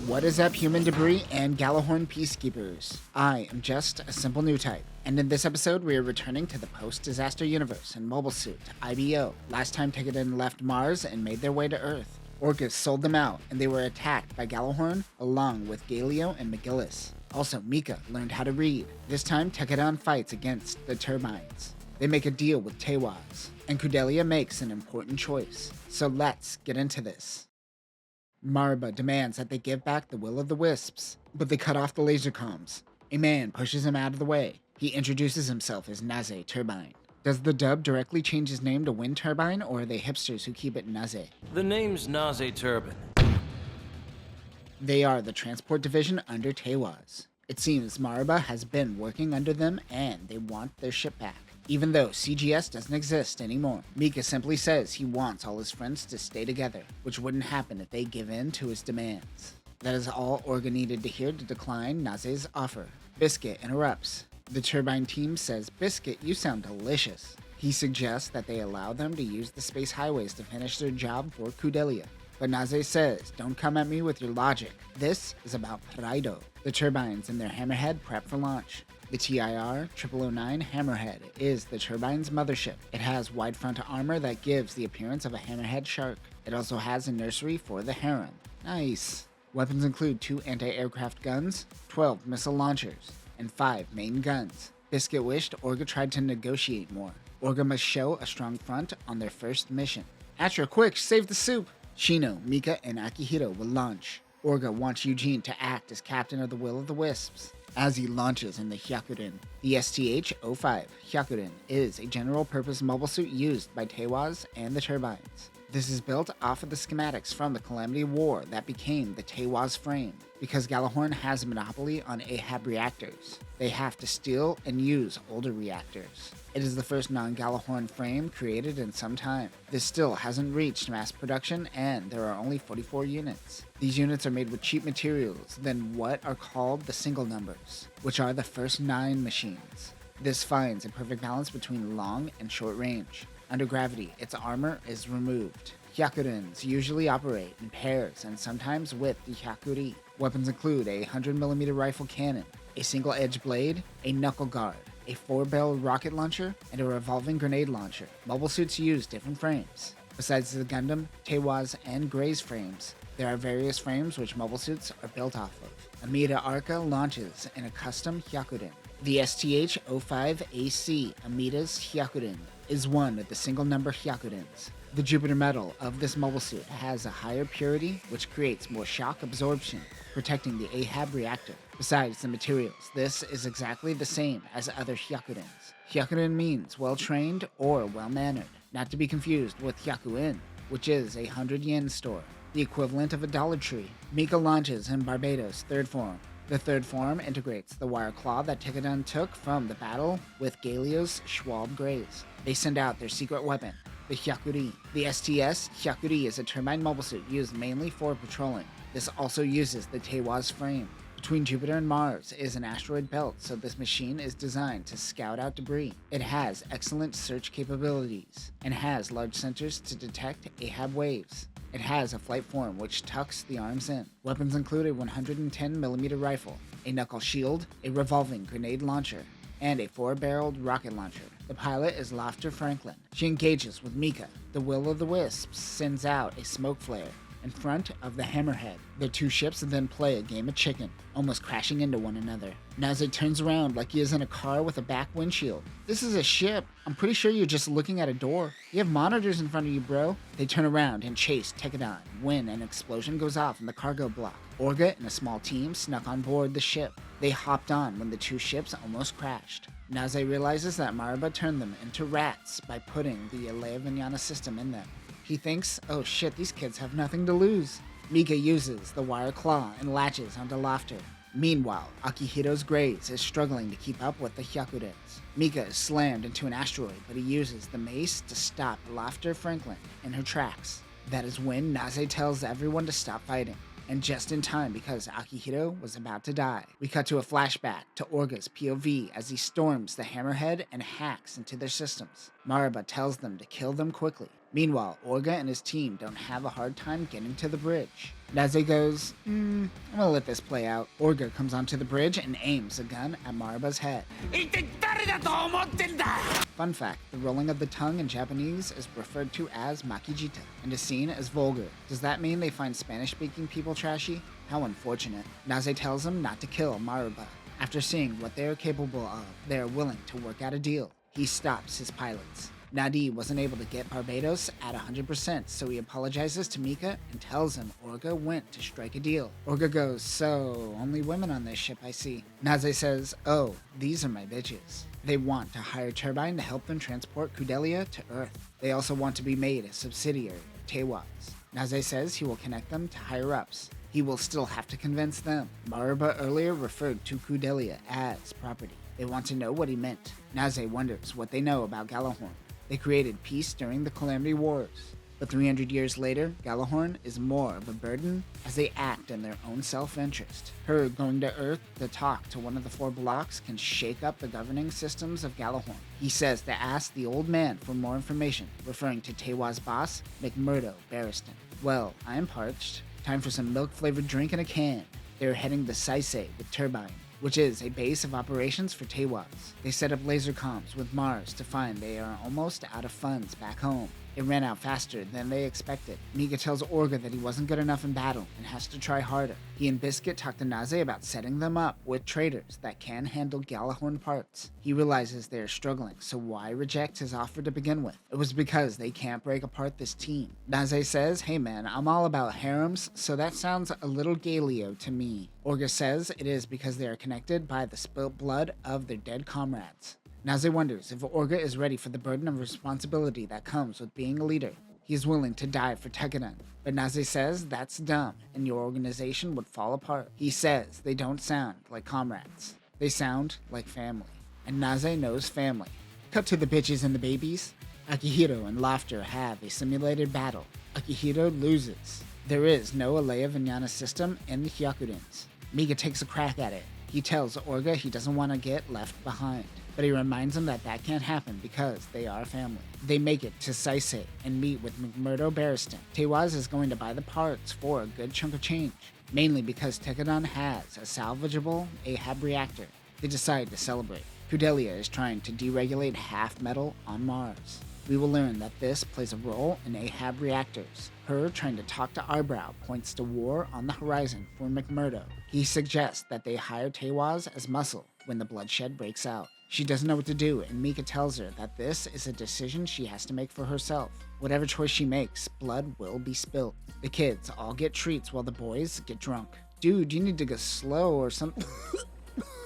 What is up, human debris and Galahorn peacekeepers? I am just a simple new type, and in this episode we are returning to the post-disaster universe in Mobile Suit IBO. Last time Tekkadan left Mars and made their way to Earth. Orcus sold them out, and they were attacked by Galahorn along with Galio and McGillis. Also, Mika learned how to read. This time Tekkadan fights against the Turbines. They make a deal with Teiwaz, and Kudelia makes an important choice. So let's get into this. Mariba demands that they give back the will of the Wisps, but they cut off the laser comms. A man pushes him out of the way. He introduces himself as Naze Turbine. Does the dub directly change his name to Wind Turbine, or are they hipsters who keep it Naze? The name's Naze Turbine. They are the transport division under Teiwaz. It seems Mariba has been working under them and they want their ship back. Even though CGS doesn't exist anymore, Mika simply says he wants all his friends to stay together, which wouldn't happen if they give in to his demands. That is all Orga needed to hear to decline Naze's offer. Biscuit interrupts. The Turbine team says, "Biscuit, you sound delicious." He suggests that they allow them to use the space highways to finish their job for Kudelia. But Naze says, "Don't come at me with your logic. This is about Praido." The Turbines and their Hammerhead prep for launch. The TIR-0009 Hammerhead is the Turbine's mothership. It has wide front armor that gives the appearance of a hammerhead shark. It also has a nursery for the Heron. Nice. Weapons include 2 anti-aircraft guns, 12 missile launchers, and 5 main guns. Biscuit wished Orga tried to negotiate more. Orga must show a strong front on their first mission. Atra, quick, save the soup! Shino, Mika, and Akihito will launch. Orga wants Eugene to act as captain of the Will of the Wisps. As he launches in the Hyakuren, the STH-05 Hyakuren is a general-purpose mobile suit used by Teiwaz and the Turbines. This is built off of the schematics from the Calamity War that became the Teiwaz frame. Because Galahorn has a monopoly on Ahab reactors, they have to steal and use older reactors. It is the first non-Galahorn frame created in some time. This still hasn't reached mass production, and there are only 44 units. These units are made with cheap materials than what are called the single numbers, which are the first 9 machines. This finds a perfect balance between long and short range. Under gravity, its armor is removed. Hyakurens usually operate in pairs and sometimes with the Hyakuri. Weapons include a 100mm rifle cannon, a single-edged blade, a knuckle guard, a 4-barrel rocket launcher, and a revolving grenade launcher. Mobile suits use different frames. Besides the Gundam, Teiwaz, and Gray's frames, there are various frames which mobile suits are built off of. Amida Arca launches in a custom Hyakuren. The STH-05 AC Amida's Hyakuren is one of the single-number Hyakurens. The Jupiter metal of this mobile suit has a higher purity, which creates more shock absorption, protecting the Ahab reactor. Besides the materials, this is exactly the same as other Hyakurens. Hyakuren means well-trained or well-mannered, not to be confused with Hyakuen, which is a 100 yen store, the equivalent of a Dollar Tree. Mika launches in Barbados' third form. The third form integrates the wire claw that Tekkadan took from the battle with Galio's Schwalbe Greys. They send out their secret weapon, the Hyakuri. The STS Hyakuri is a turbine mobile suit used mainly for patrolling. This also uses the Teiwaz frame. Between Jupiter and Mars is an asteroid belt, so this machine is designed to scout out debris. It has excellent search capabilities and has large sensors to detect Ahab waves. It has a flight form which tucks the arms in. Weapons include a 110mm rifle, a knuckle shield, a revolving grenade launcher, and a 4-barreled rocket launcher. The pilot is Lofter Franklin. She engages with Mika. The Will of the Wisps sends out a smoke flare in front of the Hammerhead. The 2 ships then play a game of chicken, almost crashing into one another. Naze turns around like he is in a car with a back windshield. "This is a ship. I'm pretty sure you're just looking at a door. You have monitors in front of you, bro." They turn around and chase Tekkadan when an explosion goes off in the cargo block. Orga and a small team snuck on board the ship. They hopped on when the 2 ships almost crashed. Naze realizes that Mariba turned them into rats by putting the Alea Vignana system in them. He thinks, oh shit, these kids have nothing to lose. Mika uses the wire claw and latches onto Lofter. Meanwhile, Akihito's Grays is struggling to keep up with the Hyakurens. Mika is slammed into an asteroid, but he uses the mace to stop Lofter Franklin in her tracks. That is when Naze tells everyone to stop fighting. And just in time because Akihito was about to die. We cut to a flashback to Orga's POV as he storms the Hammerhead and hacks into their systems. Mariba tells them to kill them quickly. Meanwhile, Orga and his team don't have a hard time getting to the bridge. Naze goes, I'm gonna let this play out. Orga comes onto the bridge and aims a gun at Mariba's head. Fun fact, the rolling of the tongue in Japanese is referred to as makijita and is seen as vulgar. Does that mean they find Spanish-speaking people trashy? How unfortunate. Naze tells him not to kill Mariba. After seeing what they are capable of, they are willing to work out a deal. He stops his pilots. Nadi wasn't able to get Barbados at 100%, so he apologizes to Mika and tells him Orga went to strike a deal. Orga goes, so, only women on this ship I see. Naze says, oh, these are my bitches. They want to hire Turbine to help them transport Kudelia to Earth. They also want to be made a subsidiary of Teiwaz. Naze says he will connect them to higher-ups. He will still have to convince them. Mariba earlier referred to Kudelia as property. They want to know what he meant. Naze wonders what they know about Galahorn. They created peace during the Calamity Wars. But 300 years later, Galahorn is more of a burden as they act in their own self-interest. Her going to Earth to talk to one of the 4 blocks can shake up the governing systems of Galahorn. He says to ask the old man for more information, referring to Teiwaz's boss, McMurdo Barristan. Well, I am parched. Time for some milk-flavored drink in a can. They're heading to Saisei with Turbine, which is a base of operations for Teiwaz. They set up laser comms with Mars to find they are almost out of funds back home. It ran out faster than they expected. Mika tells Orga that he wasn't good enough in battle and has to try harder. He and Biscuit talk to Naze about setting them up with traders that can handle Galahorn parts. He realizes they are struggling, so why reject his offer to begin with? It was because they can't break apart this team. Naze says, hey man, I'm all about harems, so that sounds a little Galio to me. Orga says it is because they are connected by the spilt blood of their dead comrades. Naze wonders if Orga is ready for the burden of responsibility that comes with being a leader. He is willing to die for Tekkadan, but Naze says that's dumb and your organization would fall apart. He says they don't sound like comrades. They sound like family. And Naze knows family. Cut to the bitches and the babies. Akihiro and Laughter have a simulated battle. Akihiro loses. There is no Alea Vignana system in the Hyakurens. Mika takes a crack at it. He tells Orga he doesn't want to get left behind, but he reminds him that that can't happen because they are family. They make it to Saisei and meet with McMurdo Barristan. Teiwaz is going to buy the parts for a good chunk of change, mainly because Tekkadan has a salvageable Ahab reactor. They decide to celebrate. Kudelia is trying to deregulate half metal on Mars. We will learn that this plays a role in Ahab reactors. Her trying to talk to Eyebrow points to war on the horizon for McMurdo. He suggests that they hire Teiwaz as muscle when the bloodshed breaks out. She doesn't know what to do, and Mika tells her that this is a decision she has to make for herself. Whatever choice she makes, blood will be spilt. The kids all get treats while the boys get drunk. Dude, you need to go slow or something.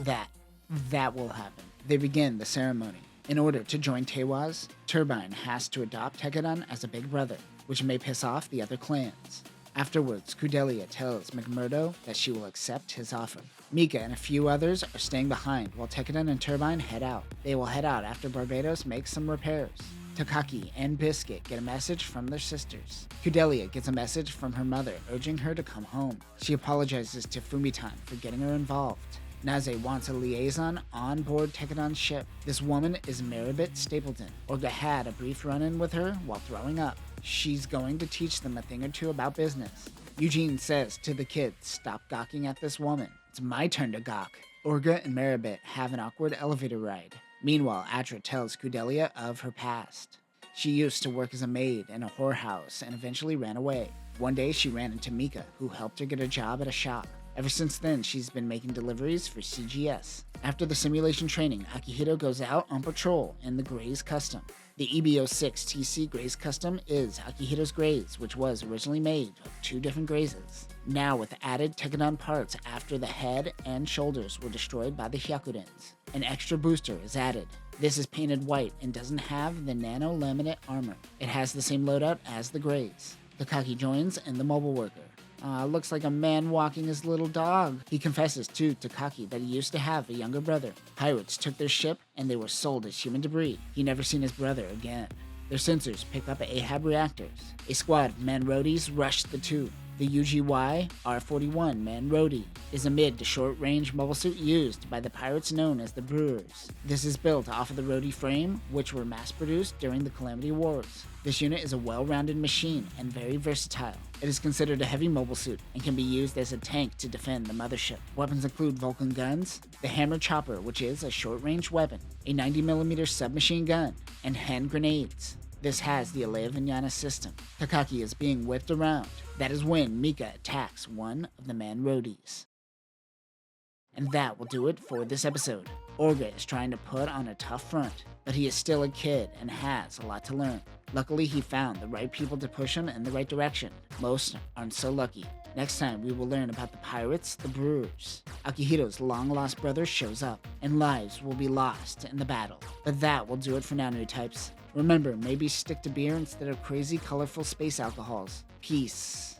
That will happen. They begin the ceremony. In order to join Teiwaz, Turbine has to adopt Tekkadan as a big brother, which may piss off the other clans. Afterwards, Kudelia tells McMurdo that she will accept his offer. Mika and a few others are staying behind while Tekkadan and Turbine head out. They will head out after Barbados makes some repairs. Takaki and Biscuit get a message from their sisters. Kudelia gets a message from her mother urging her to come home. She apologizes to Fumitan for getting her involved. Naze wants a liaison on board Tekkadan's ship. This woman is Maribit Stapleton. Orga had a brief run-in with her while throwing up. She's going to teach them a thing or two about business. Eugene says to the kids, stop gawking at this woman. It's my turn to gawk. Orga and Maribit have an awkward elevator ride. Meanwhile, Atra tells Kudelia of her past. She used to work as a maid in a whorehouse and eventually ran away. One day she ran into Mika, who helped her get a job at a shop. Ever since then, she's been making deliveries for CGS. After the simulation training, Akihiro goes out on patrol in the Grays Custom. The IBO 6 TC Grays Custom is Akihiro's Grays, which was originally made of 2 different Grayses. Now with added Tekkadan parts after the head and shoulders were destroyed by the Hyakurens. An extra booster is added. This is painted white and doesn't have the nano-laminate armor. It has the same loadout as the Grays. Takaki joins in the mobile worker. Looks like a man walking his little dog. He confesses to Takaki that he used to have a younger brother. Pirates took their ship and they were sold as human debris. He never seen his brother again. Their sensors pick up Ahab reactors. A squad of man roadies rushed the 2. The UGY R-41 Man Roadie is a mid to short range mobile suit used by the pirates known as the Brewers. This is built off of the Roadie frame, which were mass produced during the Calamity Wars. This unit is a well-rounded machine and very versatile. It is considered a heavy mobile suit and can be used as a tank to defend the mothership. Weapons include Vulcan guns, the Hammer Chopper, which is a short-range weapon, a 90mm submachine gun, and hand grenades. This has the Alea system. Takaki is being whipped around. That is when Mika attacks one of the Man Roadies. And that will do it for this episode. Orga is trying to put on a tough front, but he is still a kid and has a lot to learn. Luckily, he found the right people to push him in the right direction. Most aren't so lucky. Next time, we will learn about the pirates, the Brewers. Akihiro's long-lost brother shows up, and lives will be lost in the battle. But that will do it for now, new types. Remember, maybe stick to beer instead of crazy, colorful space alcohols. Peace.